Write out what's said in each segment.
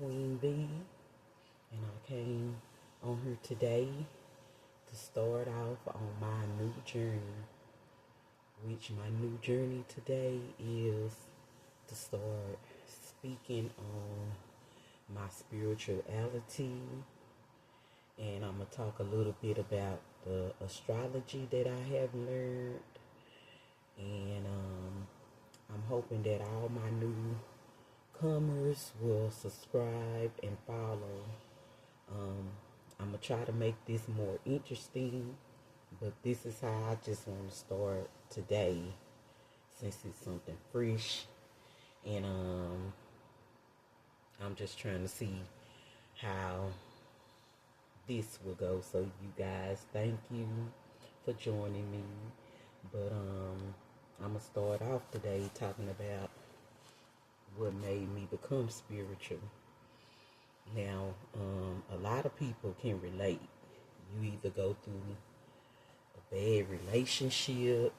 Queen B, and I came on here today to start off on my new journey, which my new journey today is to start speaking on my spirituality, and I'm going to talk a little bit about the astrology that I have learned, and I'm hoping that all my newcomers will subscribe and follow. I'm going to try to make this more interesting, but this is how I just want to start today, since it's something fresh, and I'm just trying to see how this will go. So you guys, thank you for joining me. But I'm gonna start off today talking about what made me become spiritual. Now, a lot of people can relate. You either go through a bad relationship,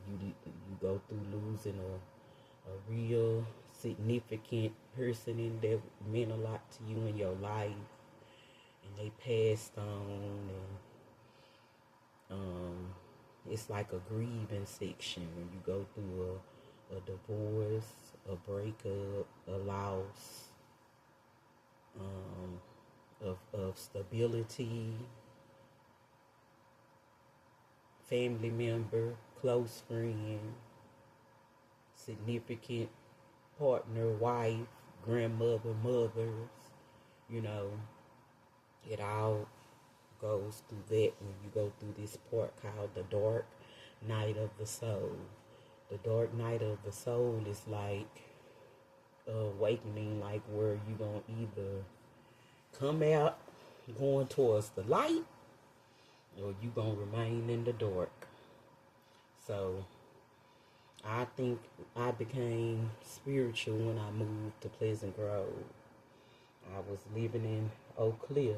you go through losing a real significant person in that meant a lot to you in your life, and they passed on, and it's like a grieving section when you go through a divorce, a breakup, a loss of stability, family member, close friend, significant partner, wife, grandmother, mothers, you know, it all goes through that when you go through this part called the dark night of the soul. The dark night of the soul is like awakening, like where you gonna either come out going towards the light, or you gonna remain in the dark. So I think I became spiritual when I moved to Pleasant Grove. I was living in Oak Cliff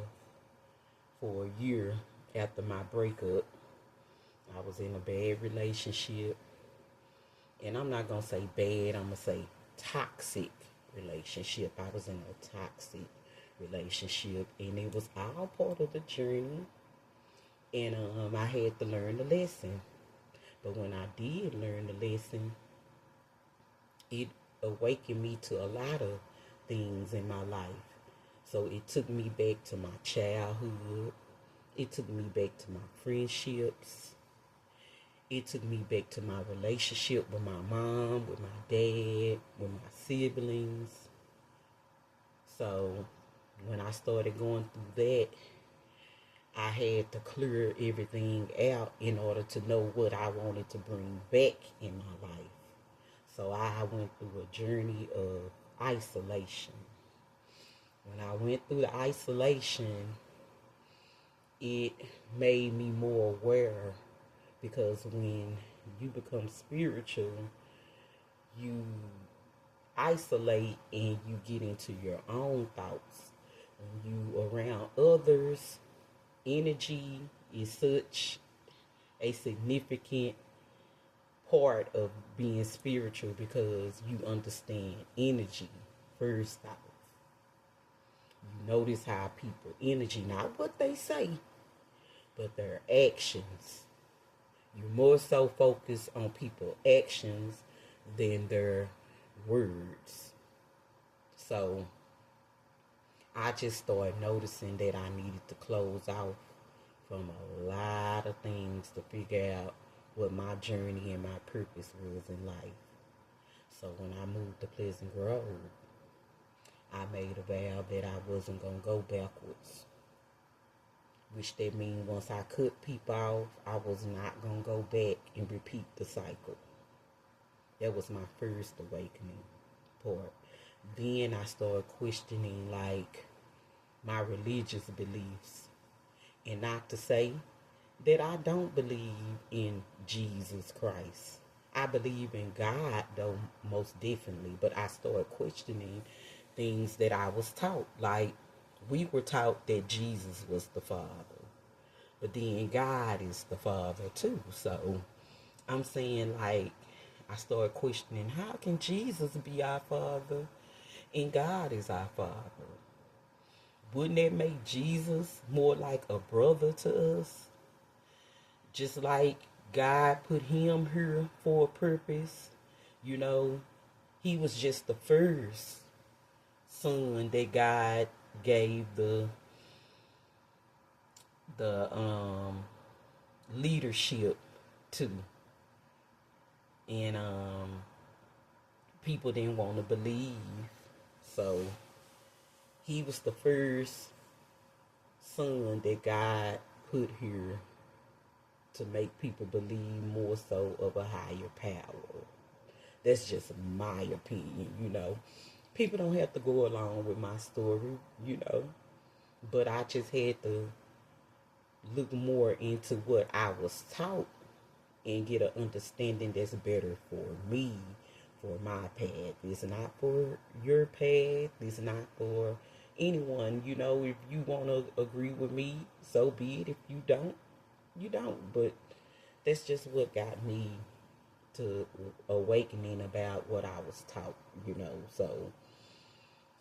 for a year after my breakup. I was in a bad relationship, and I'm not gonna say bad, I'm gonna say toxic relationship. I was in a toxic relationship, and it was all part of the journey, and I had to learn the lesson. But when I did learn the lesson, it awakened me to a lot of things in my life. So it took me back to my childhood. It took me back to my friendships. It took me back to my relationship with my mom, with my dad, with my siblings. So when I started going through that, I had to clear everything out in order to know what I wanted to bring back in my life. So I went through a journey of isolation. When I went through the isolation, it made me more aware, because when you become spiritual, you isolate and you get into your own thoughts. When you around others, energy is such a significant part of being spiritual, because you understand energy first off. You notice how people energy, not what they say, but their actions. You more so focus on people's actions than their words. So I just started noticing that I needed to close off from a lot of things to figure out what my journey and my purpose was in life. So when I moved to Pleasant Grove, I made a vow that I wasn't going to go backwards. Which that means once I cut people off, I was not going to go back and repeat the cycle. That was my first awakening part. Then I started questioning like my religious beliefs. And not to say that I don't believe in Jesus Christ. I believe in God though, most definitely. But I started questioning things that I was taught. Like, we were taught that Jesus was the Father, but then God is the Father too. So I'm saying, like, I started questioning, how can Jesus be our Father and God is our Father? wouldn't that make Jesus more like a brother to us? Just like God put him here for a purpose. You know, he was just the first son that God gave the leadership to. And people didn't want to believe. So he was the first son that God put here to make people believe more so of a higher power. That's just my opinion, you know. People don't have to go along with my story, you know. But I just had to look more into what I was taught and get an understanding that's better for me, for my path. It's not for your path. It's not for anyone. You know, if you want to agree with me, so be it. If you don't, you don't. But that's just what got me to awakening about what I was taught, you know. So,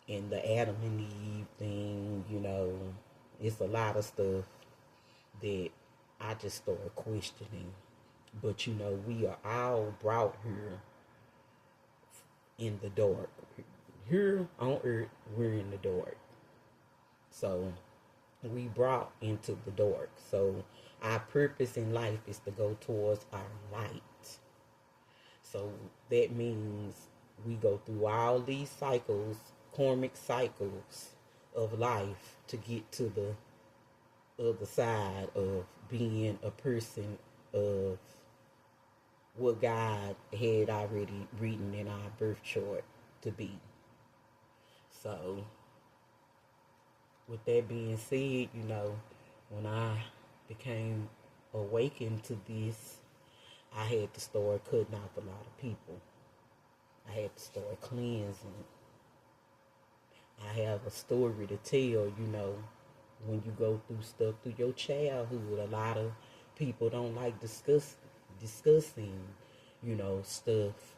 in the Adam and Eve thing, you know, it's a lot of stuff that I just started questioning. But, you know, we are all brought here in the dark. Here on earth, we're in the dark. So, we brought into the dark. So, our purpose in life is to go towards our light. So, that means we go through all these cycles, karmic cycles of life to get to the other side of being a person of what God had already written in our birth chart to be. So, with that being said, you know, when I became awakened to this, I had to start cutting off a lot of people. I had to start cleansing. I have a story to tell, you know, when you go through stuff through your childhood. A lot of people don't like discussing, you know, stuff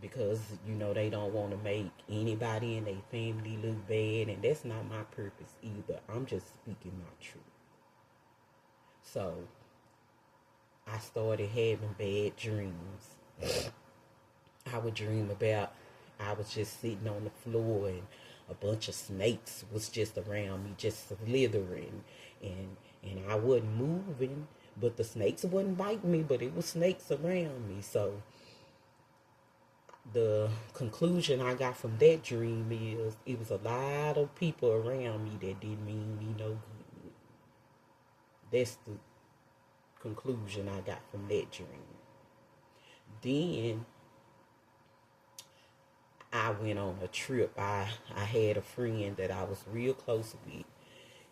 because, you know, they don't want to make anybody in their family look bad, and that's not my purpose either. I'm just speaking my truth. So, I started having bad dreams. I would dream about I was just sitting on the floor and a bunch of snakes was just around me, just slithering, and I wasn't moving, but the snakes wasn't biting me, but it was snakes around me. So the conclusion I got from that dream is it was a lot of people around me that didn't mean me no good. That's the conclusion I got from that dream. Then I went on a trip. I had a friend that I was real close with,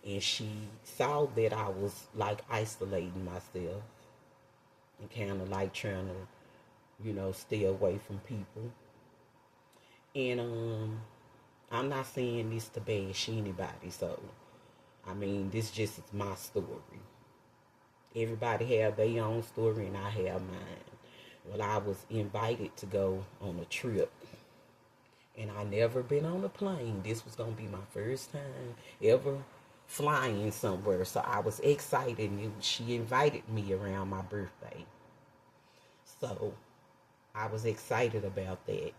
and she saw that I was like isolating myself and kind of like trying to, you know, stay away from people. And I'm not saying this to bash anybody, so I mean this just is my story. Everybody have their own story, and I have mine. Well, I was invited to go on a trip, and I never been on a plane. This was gonna be my first time ever flying somewhere, so I was excited. And she invited me around my birthday, so I was excited about that.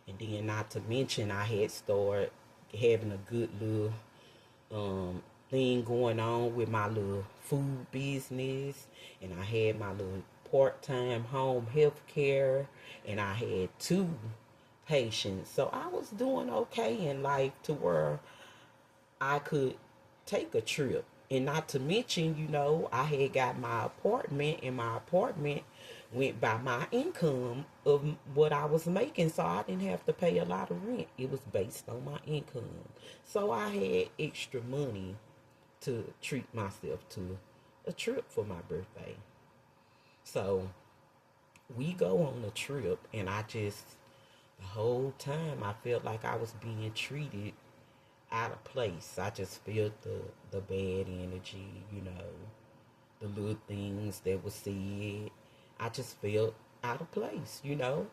And then, not to mention, I had started having a good little thing going on with my little food business, and I had my little part-time home health care, and I had two patients. So I was doing okay in life to where I could take a trip. And not to mention, you know, I had got my apartment, and my apartment went by my income of what I was making, so I didn't have to pay a lot of rent. It was based on my income. So I had extra money to treat myself to a trip for my birthday. So we go on a trip, and the whole time I felt like I was being treated out of place. I just felt the bad energy, you know, the little things that were said. I just felt out of place, you know.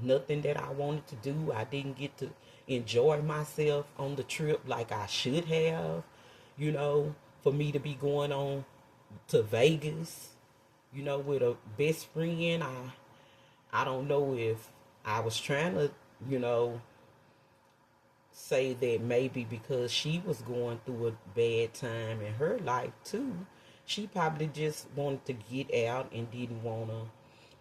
nothing that I wanted to do. I didn't get to enjoy myself on the trip like I should have, you know, for me to be going on to Vegas, you know, with a best friend. I don't know if I was trying to, you know, say that maybe because she was going through a bad time in her life too. She probably just wanted to get out and didn't want to,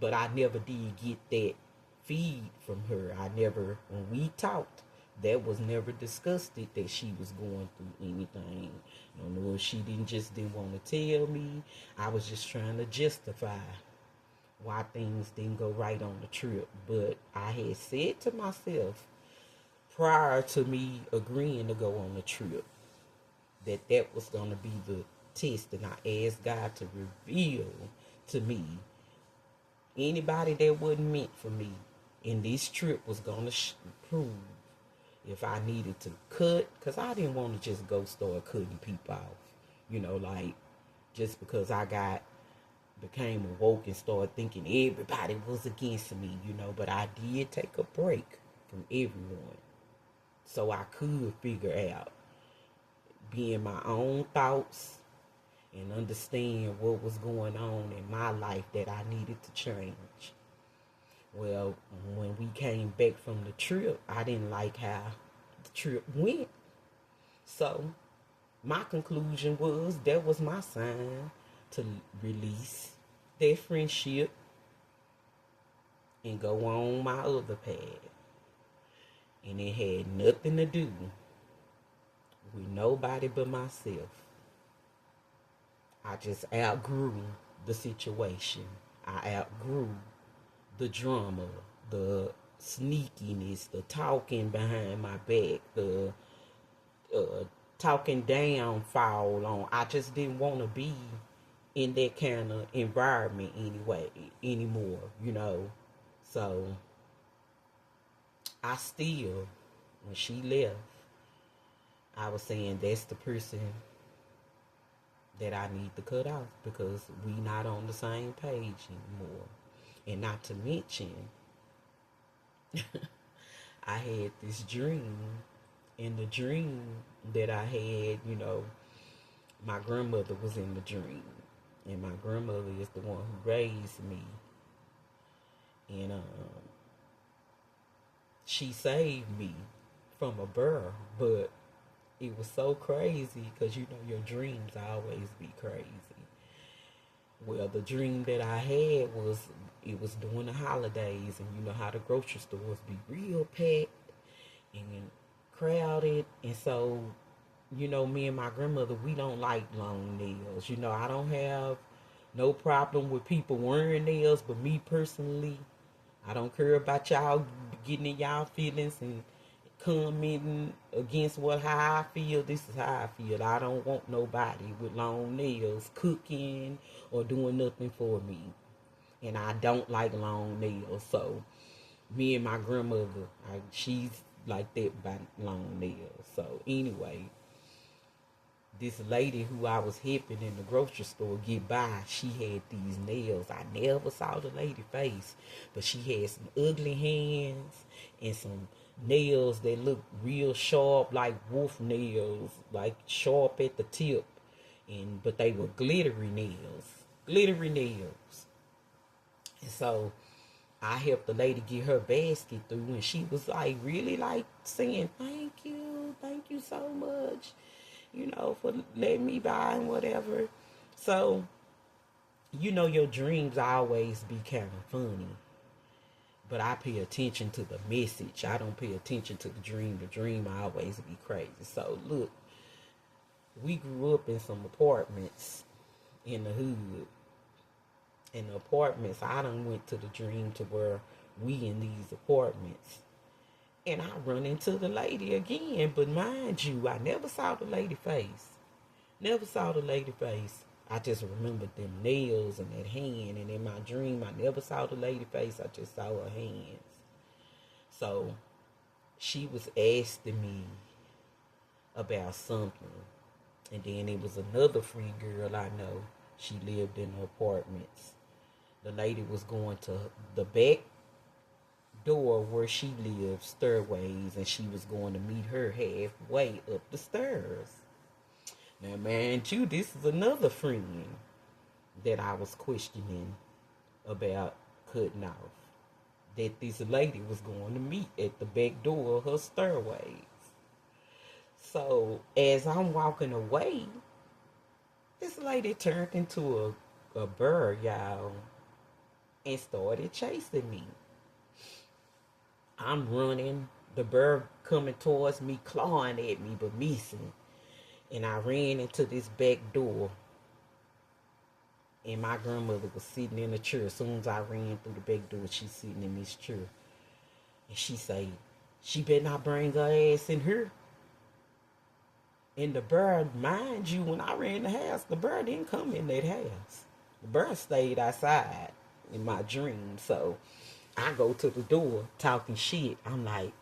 but I never did get that feed from her. I never, when we talked, that was never discussed that she was going through anything. I don't know if she didn't want to tell me. I was just trying to justify why things didn't go right on the trip. But I had said to myself prior to me agreeing to go on the trip that was going to be the test, and I asked God to reveal to me anybody that wasn't meant for me, and this trip was going to prove if I needed to cut, because I didn't want to just go start cutting people off, you know, like just because became awoke and started thinking everybody was against me, you know. But I did take a break from everyone so I could figure out, be in my own thoughts and understand what was going on in my life that I needed to change. Well, when we came back from the trip, I didn't like how the trip went. So my conclusion was that was my sign to release that friendship and go on my other path. And it had nothing to do with nobody but myself. I just outgrew the situation. I outgrew the drama, the sneakiness, the talking behind my back, the talking down, fall on. I just didn't want to be in that kind of environment anymore, you know. So I still, when she left, I was saying that's the person that I need to cut off because we not on the same page anymore. And not to mention, I had this dream, and the dream that I had, you know, my grandmother was in the dream, and my grandmother is the one who raised me, and she saved me from a bear. But it was so crazy because, you know, your dreams always be crazy. Well, the dream that I had was, it was during the holidays, and you know how the grocery stores be real packed and crowded. And so, you know, me and my grandmother, we don't like long nails. You know, I don't have no problem with people wearing nails, but me personally, I don't care about y'all getting in y'all feelings and commenting against how I feel. This is how I feel. I don't want nobody with long nails cooking or doing nothing for me. And I don't like long nails. So me and my grandmother, she's like that by long nails. So anyway, this lady who I was helping in the grocery store get by, she had these nails. I never saw the lady face, but she had some ugly hands and some nails that looked real sharp, like wolf nails, like sharp at the tip, but they were glittery nails. And so I helped the lady get her basket through, and she was like really like saying thank you so much, you know, for letting me buy and whatever. So, you know, your dreams always be kind of funny. But I pay attention to the message. I don't pay attention to the dream. The dream always be crazy. So, look, we grew up in some apartments in the hood. In the apartments, I done went to the dream to where we in these apartments. And I run into the lady again. But mind you, I never saw the lady face. Never saw the lady face. I just remembered them nails and that hand. And in my dream, I never saw the lady face. I just saw her hands. So she was asking me about something. And then it was another free girl I know. She lived in the apartments. The lady was going to the back door where she lived stairways, and she was going to meet her halfway up the stairs. Now, man, you, this is another friend that I was questioning about cutting off. That this lady was going to meet at the back door of her stairways. So as I'm walking away, this lady turned into a bird, y'all, and started chasing me. I'm running, the bird coming towards me, clawing at me, but missing. And I ran into this back door. And my grandmother was sitting in a chair. As soon as I ran through the back door, she's sitting in this chair. And she say, she better not bring her ass in here. And the bird, mind you, when I ran the house, the bird didn't come in that house. The bird stayed outside in my dream. So I go to the door talking shit. I'm like,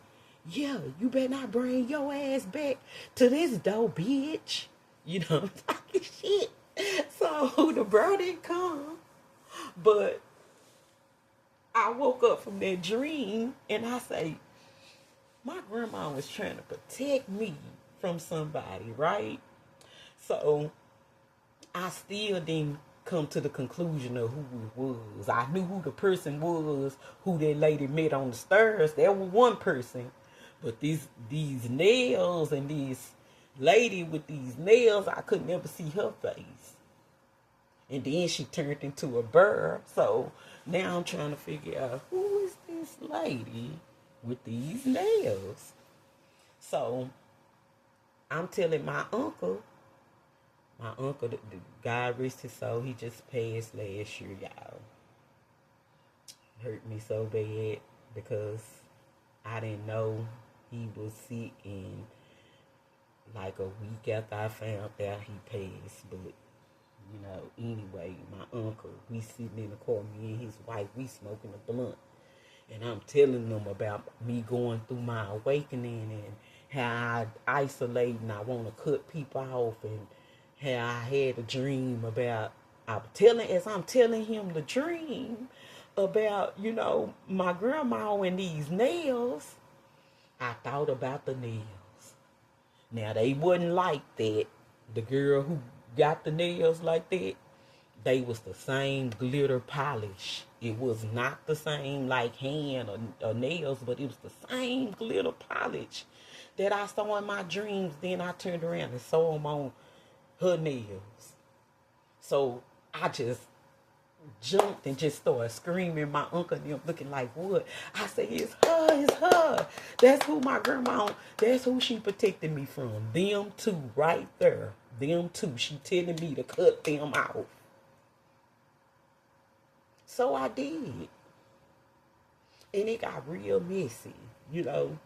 yeah, you better not bring your ass back to this door, bitch. You know, I'm talking shit. So the bird didn't come. But I woke up from that dream and I say, my grandma was trying to protect me from somebody, right? So I still didn't come to the conclusion of who it was. I knew who the person was, who that lady met on the stairs. There was one person. But these nails and this lady with these nails, I could never see her face. And then she turned into a bird. So now I'm trying to figure out, who is this lady with these nails? So I'm telling my uncle, the God rest his soul, he just passed last year, y'all. Hurt me so bad because I didn't know he was sick, and like a week after I found out he passed. But you know, anyway, my uncle, we sitting in the car, me and his wife, we smoking a blunt. And I'm telling them about me going through my awakening and how I isolate and I want to cut people off, and how I had a dream about, as I'm telling him the dream about, you know, my grandma and these nails, I thought about the nails. Now, they wasn't like that. The girl who got the nails like that, they was the same glitter polish. It was not the same like hand or nails, but it was the same glitter polish that I saw in my dreams. Then I turned around and saw them on her nails. So I just jumped and just started screaming. My uncle and them looking like, what? I said, it's her. That's who my grandma, that's who she protected me from. Them two right there. Them two. She telling me to cut them out. So I did. And it got real messy, you know.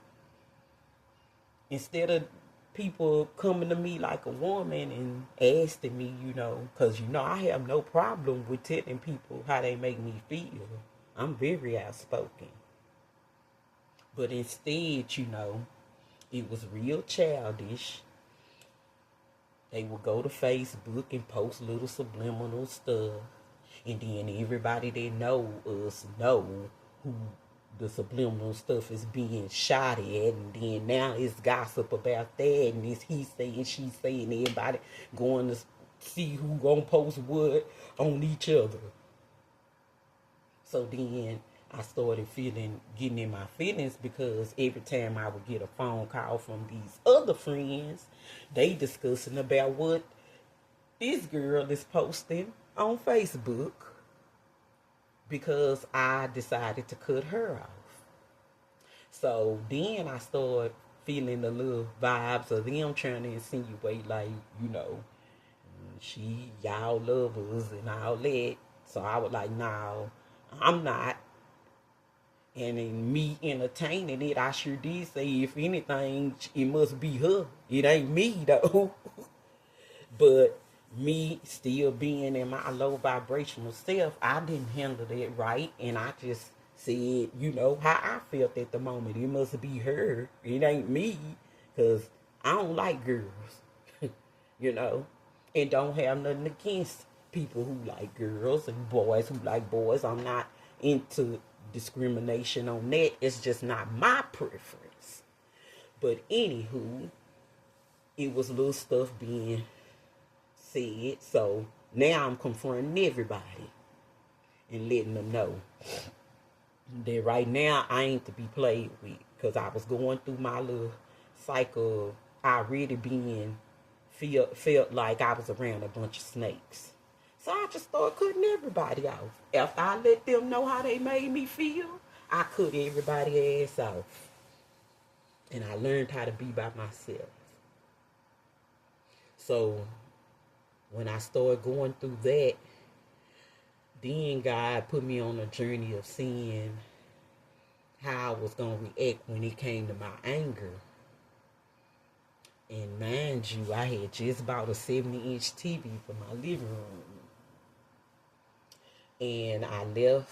Instead of people coming to me like a woman and asking me, you know, because, you know, I have no problem with telling people how they make me feel. I'm very outspoken. But instead, you know, it was real childish. They would go to Facebook and post little subliminal stuff. And then everybody that know us know who the subliminal stuff is being shot at. And then now it's gossip about that. And it's he saying, she saying, everybody going to see who gonna post what on each other. So then I started getting in my feelings, because every time I would get a phone call from these other friends, they discussing about what this girl is posting on Facebook, because I decided to cut her off. So then I started feeling the little vibes of them trying to insinuate, like, you know, y'all love us and all that. So I was like, no, I'm not. And in me entertaining it, I sure did say, if anything, it must be her. It ain't me, though. But me still being in my low vibrational self, I didn't handle it right. And I just said, you know, how I felt at the moment. It must be her. It ain't me. Because I don't like girls, you know. And don't have nothing against people who like girls and boys who like boys. I'm not into discrimination on that. It's just not my preference. But anywho, it was little stuff being said. So now I'm confronting everybody and letting them know that right now I ain't to be played with. Because I was going through my little cycle of I really felt like I was around a bunch of snakes. So I just started cutting everybody off. After I let them know how they made me feel, I cut everybody ass off. And I learned how to be by myself. So when I started going through that, then God put me on a journey of seeing how I was going to react when it came to my anger. And mind you, I had just bought a 70-inch TV for my living room. And I left,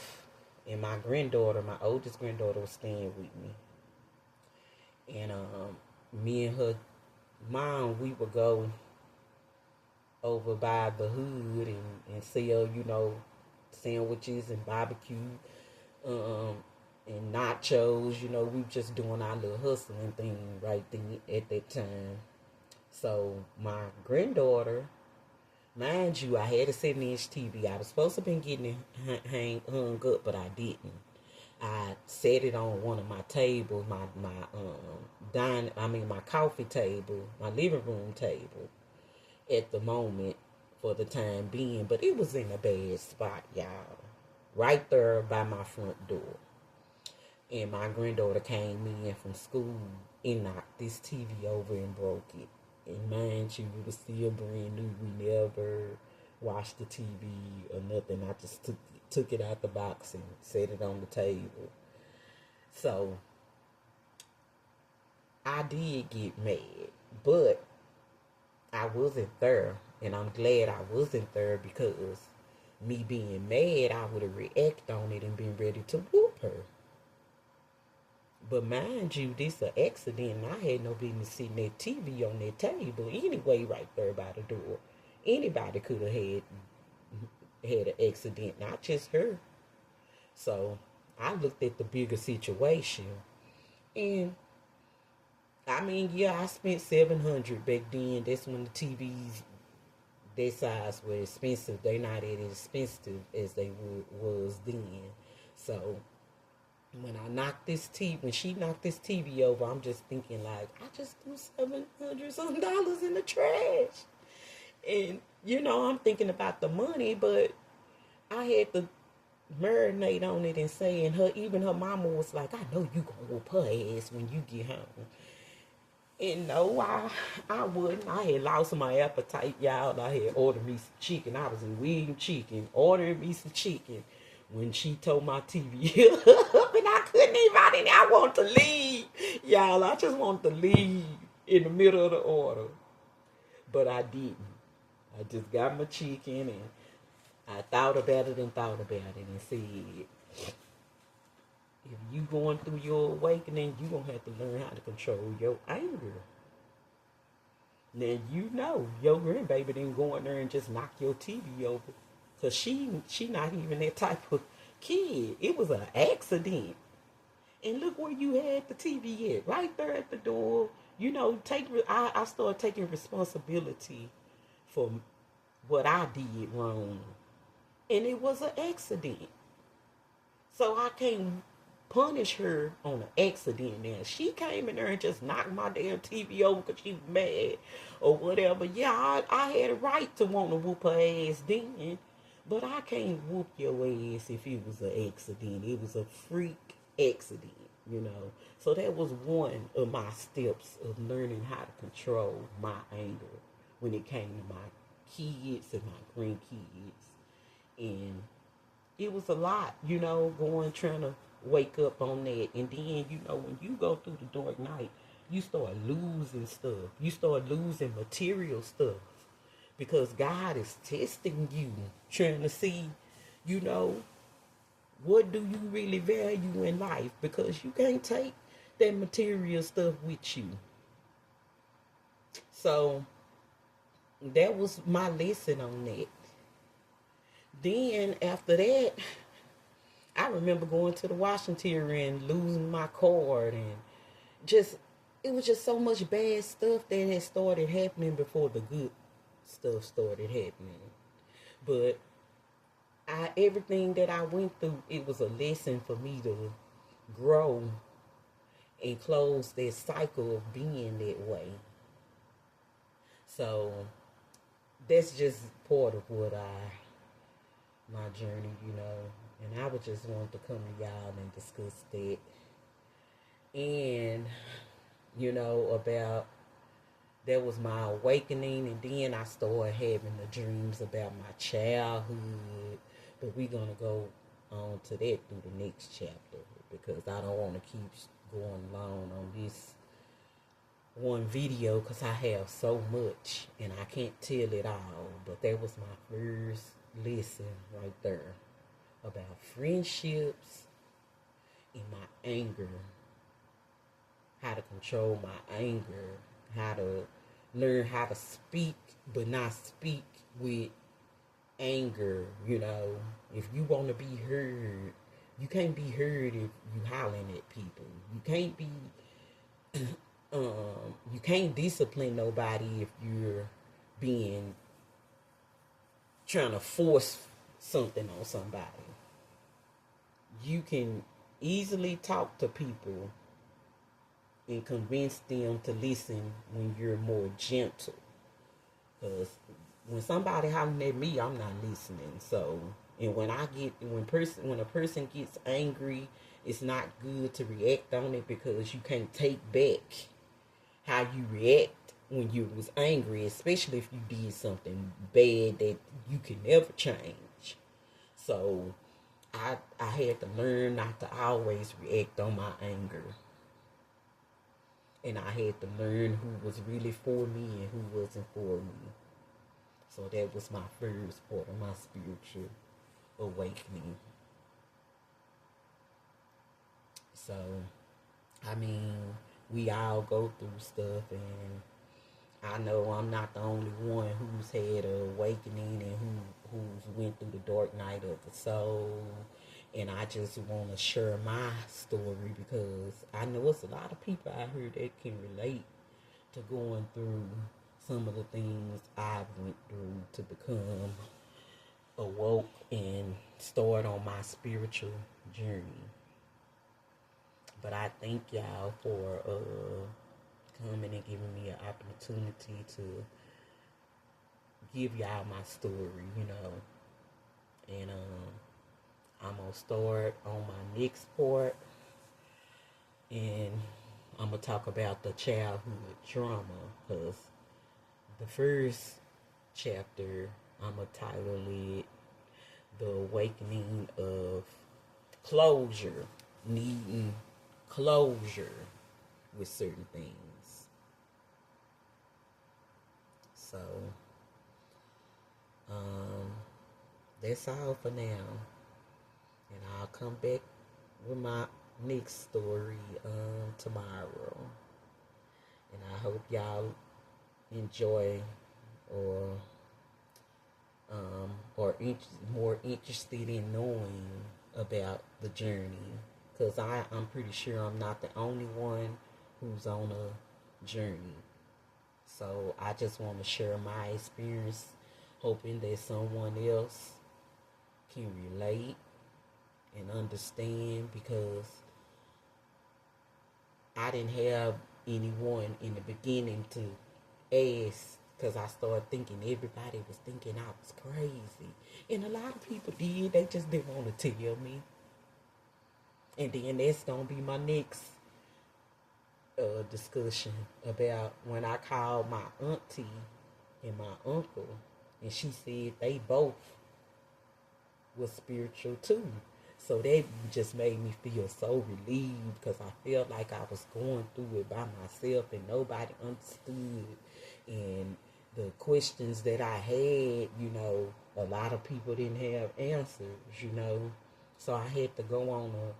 and my granddaughter, my oldest granddaughter, was staying with me. And me and her mom, we would go over by the hood and sell, sandwiches and barbecue and nachos. We were just doing our little hustling thing right then at that time. So my granddaughter, mind you, I had a 70-inch TV. I was supposed to have been getting it hung up, but I didn't. I set it on one of my tables, my coffee table, my living room table at the moment for the time being. But it was in a bad spot, y'all. Right there by my front door. And my granddaughter came in from school and knocked this TV over and broke it. And mind you, it was still brand new. We never watched the TV or nothing. I just took it out the box and set it on the table. So I did get mad, but I wasn't there. And I'm glad I wasn't there, because me being mad, I would have reacted on it and been ready to whoop her. But mind you, this an accident, and I had no business sitting that TV on that table anyway, right there by the door. Anybody could have had an accident, not just her. So I looked at the bigger situation, and I spent $700 back then. That's when the TVs that size were expensive. They're not as expensive as they was then. So when she knocked this TV over, I'm just thinking like, I just threw $700 some in the trash. And, I'm thinking about the money, but I had to marinate on it and saying even her mama was like, I know you gonna whoop her ass when you get home. And no, I wouldn't. I had lost my appetite, y'all. I had ordered me some chicken. I was in William Chicken, ordering me some chicken when she told my TV up, and I couldn't even. I wanted to leave, y'all. I just wanted to leave in the middle of the order, but I didn't. I just got my chicken, and I thought about it and said, if you going through your awakening, you gonna have to learn how to control your anger. Now your grandbaby didn't go in there and just knock your TV over, cause she not even that type of kid. It was an accident, and look where you had the TV at, right there at the door. I started taking responsibility for what I did wrong, and it was an accident. So I can't punish her on an accident. Now she came in there and just knocked my damn TV over because she was mad or whatever. Yeah, I had a right to want to whoop her ass then, but I can't whoop your ass if it was an accident. It was a freak accident, So that was one of my steps of learning how to control my anger when it came to my kids and my grandkids. And it was a lot, trying to wake up on that. And then, when you go through the dark night, you start losing stuff. You start losing material stuff. Because God is testing you, trying to see, what do you really value in life? Because you can't take that material stuff with you. So that was my lesson on that. Then after that, I I remember going to the Washington and losing my card, and just it was just so much bad stuff that had started happening before the good stuff started happening. But everything that I went through, it was a lesson for me to grow and close that cycle of being that way. So that's just part of what my journey, and I would just want to come to y'all and discuss that. And, about that was my awakening, and then I started having the dreams about my childhood. But we're gonna go on to that through the next chapter, because I don't want to keep going long on this one video, because I have so much and I can't tell it all. But that was my first lesson right there about friendships and my anger, how to control my anger, how to learn how to speak but not speak with anger. If you want to be heard, you can't be heard if you hollering at people. You can't be you can't discipline nobody if you're being trying to force something on somebody. You can easily talk to people and convince them to listen when you're more gentle. Because when somebody hollering at me, I'm not listening. So, and when a person gets angry, it's not good to react on it, because you can't take back how you react when you was angry, especially if you did something bad that you can never change. So I had to learn not to always react on my anger. And I had to learn who was really for me and who wasn't for me. So that was my first part of my spiritual awakening. So, we all go through stuff, and I know I'm not the only one who's had an awakening and who's went through the dark night of the soul. And I just want to share my story, because I know it's a lot of people out here that can relate to going through some of the things I went through to become awoke and start on my spiritual journey. But I thank y'all for coming and giving me an opportunity to give y'all my story, And I'm going to start on my next part, and I'm going to talk about the childhood trauma, because the first chapter, I'm going to title it The Awakening of Closure, needing closure with certain things. So, that's all for now. And I'll come back with my next story tomorrow. And I hope y'all enjoy or more interested in knowing about the journey, because I'm pretty sure I'm not the only one who's on a journey. So I just want to share my experience, hoping that someone else can relate and understand, because I didn't have anyone in the beginning to ask, because I started thinking everybody was thinking I was crazy. And a lot of people did, they just didn't want to tell me. And then that's going to be my next discussion, about when I called my auntie and my uncle, and she said they both was spiritual too. So that just made me feel so relieved, because I felt like I was going through it by myself and nobody understood. And the questions that I had, a lot of people didn't have answers. So I had to go on a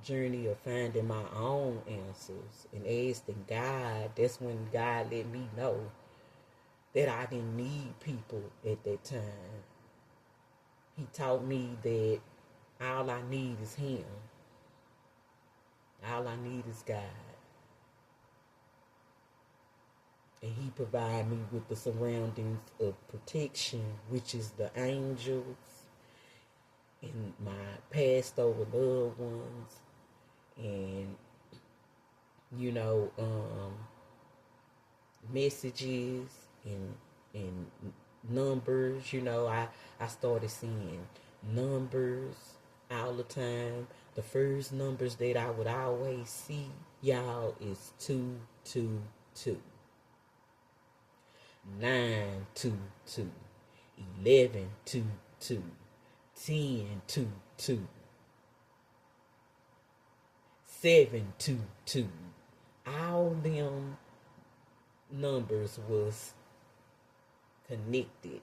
journey of finding my own answers and asking God. That's when God let me know that I didn't need people at that time. He taught me that All I need is Him. All I need is God. And He provide me with the surroundings of protection, which is the angels and my passed over loved ones, and messages and numbers. I started seeing numbers all the time. The first numbers that I would always see, y'all, is 222, 922, 1122, 1022, 722. All them numbers was connected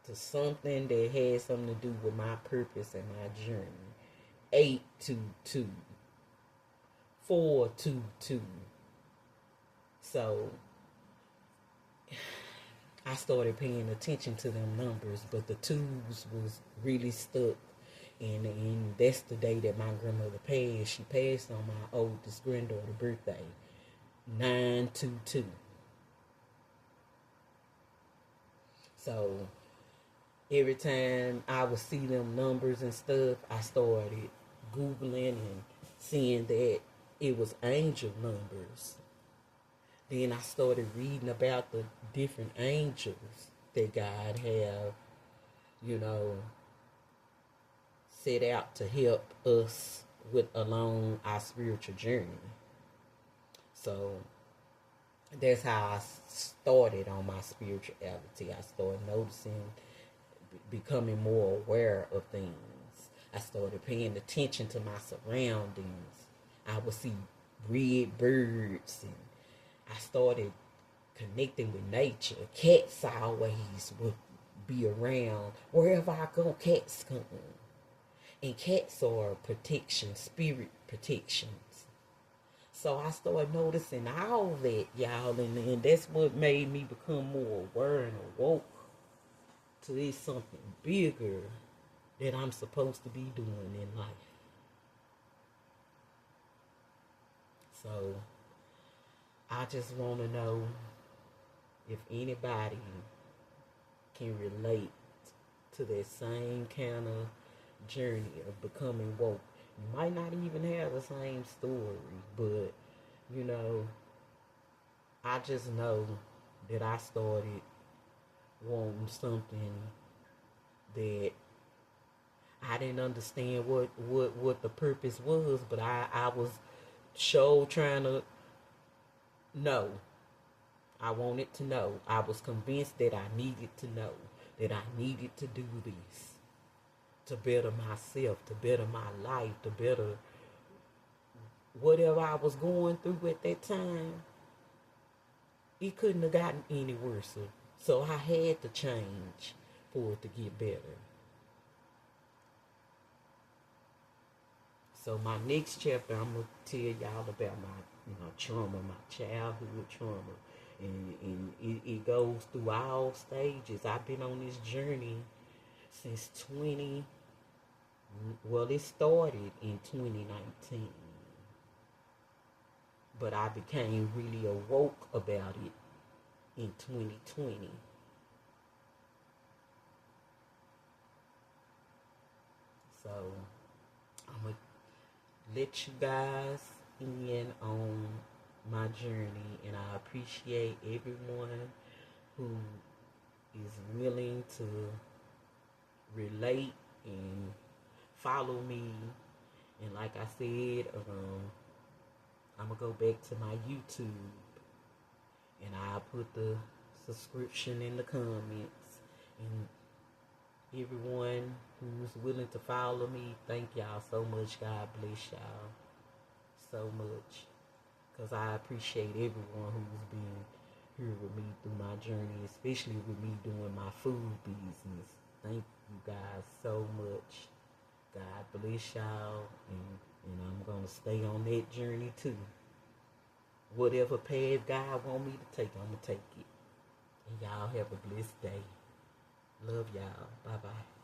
to something that had something to do with my purpose and my journey. 822, 422. So I started paying attention to them numbers, but the twos was really stuck. And that's the day that my grandmother passed. She passed on my oldest granddaughter's birthday, 922. So every time I would see them numbers and stuff, I started Googling and seeing that it was angel numbers. Then I started reading about the different angels that God have, set out to help us along our spiritual journey. So that's how I started on my spirituality. I started noticing, becoming more aware of things. I started paying attention to my surroundings. I would see red birds, and I started connecting with nature. Cats always would be around. Wherever I go, cats come. And cats are protection, spirit protections. So I started noticing all that, y'all, and that's what made me become more aware and awoke to this something bigger that I'm supposed to be doing in life. So I just want to know if anybody can relate to that same kind of journey of becoming woke. You might not even have the same story, but I just know that I started wanting something that I didn't understand what the purpose was, but I was trying to know. I wanted to know. I was convinced that I needed to know, that I needed to do this to better myself, to better my life, to better whatever I was going through at that time. It couldn't have gotten any worse. So I had to change for it to get better. So my next chapter, I'm going to tell y'all about my trauma, my childhood trauma. And it goes through all stages. I've been on this journey since it started in 2019. But I became really awoke about it in 2020. So I'm going to let you guys in on my journey, and I appreciate everyone who is willing to relate and follow me. And like I said, I'm going to go back to my YouTube, and I'll put the subscription in the comments. And everyone who's willing to follow me, thank y'all so much. God bless y'all so much, because I appreciate everyone who's been here with me through my journey, especially with me doing my food business. Thank you guys so much. God bless y'all, and I'm going to stay on that journey too. Whatever path God want me to take, I'm going to take it. And y'all have a blessed day. Love y'all. Bye-bye.